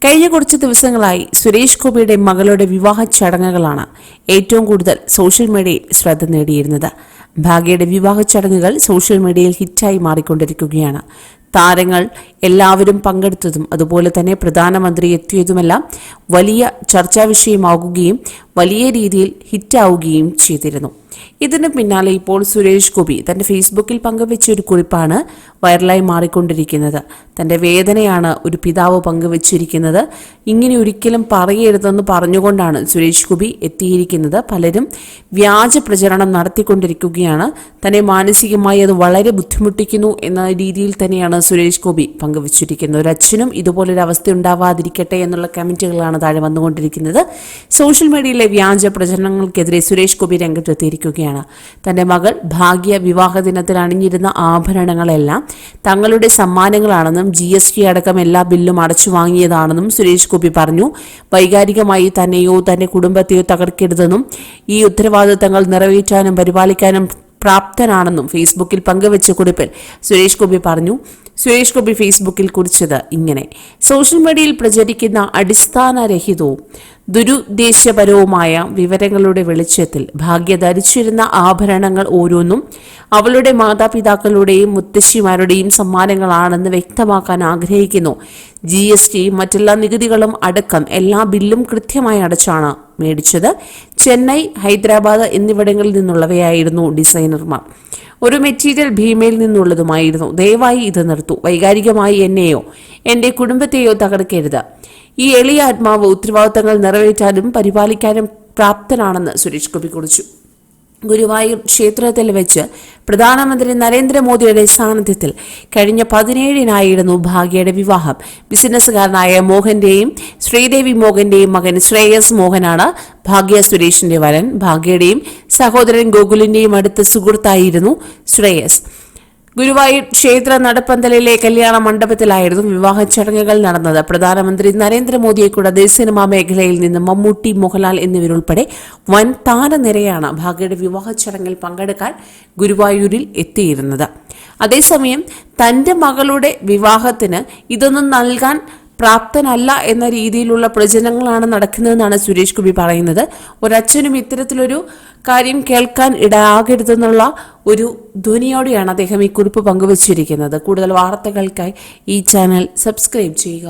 കഴിഞ്ഞ കുറച്ച് ദിവസങ്ങളായി സുരേഷ് ഗോപിയുടെ മകളുടെ വിവാഹ ചടങ്ങുകളാണ് ഏറ്റവും കൂടുതൽ സോഷ്യൽ മീഡിയയിൽ ശ്രദ്ധ നേടിയിരുന്നത്. ഭാഗ്യയുടെ വിവാഹ ചടങ്ങുകൾ സോഷ്യൽ മീഡിയയിൽ ഹിറ്റായി മാറിക്കൊണ്ടിരിക്കുകയാണ്. താരങ്ങൾ എല്ലാവരും പങ്കെടുത്തതും അതുപോലെ തന്നെ പ്രധാനമന്ത്രി എത്തിയതുമെല്ലാം വലിയ ചർച്ചാ വിഷയമാകുകയും വലിയ രീതിയിൽ ഹിറ്റാവുകയും ചെയ്തിരുന്നു. ഇതിന് പിന്നാലെ ഇപ്പോൾ സുരേഷ് ഗോപി തന്റെ ഫേസ്ബുക്കിൽ പങ്കുവെച്ച ഒരു കുറിപ്പാണ് വൈറലായി മാറിക്കൊണ്ടിരിക്കുന്നത്. തന്റെ വേദനയാണ് ഒരു പിതാവ് പങ്കുവച്ചിരിക്കുന്നത്. ഇങ്ങനെ ഒരിക്കലും പറയരുതെന്ന് പറഞ്ഞുകൊണ്ടാണ് സുരേഷ് ഗോപി എത്തിയിരിക്കുന്നത്. പലരും വ്യാജ പ്രചരണം നടത്തിക്കൊണ്ടിരിക്കുകയാണ്. തന്നെ മാനസികമായി അത് വളരെ ബുദ്ധിമുട്ടിക്കുന്നു എന്ന രീതിയിൽ തന്നെയാണ് സുരേഷ് ഗോപി പങ്കുവച്ചിരിക്കുന്നത്. ഒരു അച്ഛനും ഇതുപോലൊരു അവസ്ഥ ഉണ്ടാവാതിരിക്കട്ടെ എന്നുള്ള കമന്റുകളാണ് താഴെ വന്നുകൊണ്ടിരിക്കുന്നത്. സോഷ്യൽ മീഡിയയിലെ വ്യാജ പ്രചരണങ്ങൾക്കെതിരെ സുരേഷ് ഗോപി രംഗത്തെത്തിയിരിക്കുകയാണ്. തന്റെ മകൾ ഭാഗ്യ വിവാഹ ദിനത്തിൽ അണിഞ്ഞിരുന്ന ആഭരണങ്ങളെല്ലാം തങ്ങളുടെ സമ്മാനങ്ങളാണെന്നും GST അടക്കം എല്ലാ ബില്ലും അടച്ചു വാങ്ങിയതാണെന്നും സുരേഷ് ഗോപി പറഞ്ഞു. വൈകാരികമായി തന്നെയോ തന്റെ കുടുംബത്തെയോ തകർക്കരുതെന്നും ഈ ഉത്തരവാദിത്തങ്ങൾ നിറവേറ്റാനും പരിപാലിക്കാനും പ്രാപ്തനാണെന്നും ഫേസ്ബുക്കിൽ പങ്കുവച്ച കുറിപ്പിൽ സുരേഷ് ഗോപി പറഞ്ഞു. സുരേഷ് ഗോപി ഫേസ്ബുക്കിൽ കുറിച്ചത് ഇങ്ങനെ: സോഷ്യൽ മീഡിയയിൽ പ്രചരിക്കുന്ന അടിസ്ഥാനരഹിതവും ദുരുദ്ദേശപരവുമായ വിവരങ്ങളുടെ വെളിച്ചത്തിൽ ഭാഗ്യ ധരിച്ചിരുന്ന ആഭരണങ്ങൾ ഓരോന്നും അവളുടെ മാതാപിതാക്കളുടെയും മുത്തശ്ശിമാരുടെയും സമ്മാനങ്ങളാണെന്ന് വ്യക്തമാക്കാൻ ആഗ്രഹിക്കുന്നു. GST മറ്റെല്ലാ നികുതികളും അടക്കം എല്ലാ ബില്ലും കൃത്യമായി അടച്ചാണ് മേടിച്ചത്. ചെന്നൈ, ഹൈദരാബാദ് എന്നിവിടങ്ങളിൽ നിന്നുള്ളവയായിരുന്നു ഡിസൈനർമാർ. ഒരു മെറ്റീരിയൽ ഭീമയിൽ നിന്നുള്ളതുമായിരുന്നു. ദയവായി ഇത് നിർത്തു. വൈകാരികമായി എന്നെയോ എന്റെ കുടുംബത്തെയോ തകർക്കരുത്. ഈ എളിയ ആത്മാവ് ഉത്തരവാദിത്തങ്ങൾ നിറവേറ്റാനും പരിപാലിക്കാനും പ്രാപ്തനാണെന്ന് സുരേഷ് ഗോപി കുറിച്ചു. ഗുരുവായൂർ ക്ഷേത്രത്തിൽ വെച്ച് പ്രധാനമന്ത്രി നരേന്ദ്രമോദിയുടെ സാന്നിധ്യത്തിൽ കഴിഞ്ഞ 17-നായിരുന്നു ഭാഗ്യയുടെ വിവാഹം. ബിസിനസ്സുകാരനായ മോഹന്റെയും ശ്രീദേവി മോഹന്റെയും മകൻ ശ്രേയസ് മോഹനാണ് ഭാഗ്യ സുരേഷിന്റെ വരൻ. ഭാഗ്യയുടെയും സഹോദരൻ ഗോകുലിന്റെയും അടുത്ത സുഹൃത്തായിരുന്നു ശ്രേയസ്. ഗുരുവായൂർ ക്ഷേത്ര നടപ്പന്തലിലെ കല്യാണ മണ്ഡപത്തിലായിരുന്നു വിവാഹ ചടങ്ങുകൾ നടന്നത്. പ്രധാനമന്ത്രി നരേന്ദ്രമോദിയെ കൂടാതെ സിനിമാ മേഖലയിൽ നിന്ന് മമ്മൂട്ടി, മോഹൻലാൽ എന്നിവരുൾപ്പെടെ വൻ താരനിരയാണ് ഭാഗ്യയുടെ വിവാഹ ചടങ്ങിൽ പങ്കെടുക്കാൻ ഗുരുവായൂരിൽ എത്തിയിരുന്നത്. അതേസമയം തന്റെ മകളുടെ വിവാഹത്തിന് ഇതൊന്നും നൽകാൻ പ്രാപ്തനല്ല എന്ന രീതിയിലുള്ള പ്രചരണങ്ങളാണ് നടക്കുന്നതെന്നാണ് സുരേഷ് ഗോപി പറയുന്നത്. ഒരച്ഛനും ഇത്തരത്തിലൊരു കാര്യം കേൾക്കാൻ ഇടയാകരുതെന്നുള്ള ഒരു ധ്വനിയോടെയാണ് അദ്ദേഹം ഈ കുറിപ്പ് പങ്കുവച്ചിരിക്കുന്നത്. കൂടുതൽ വാർത്തകൾക്കായി ഈ ചാനൽ സബ്സ്ക്രൈബ് ചെയ്യുക.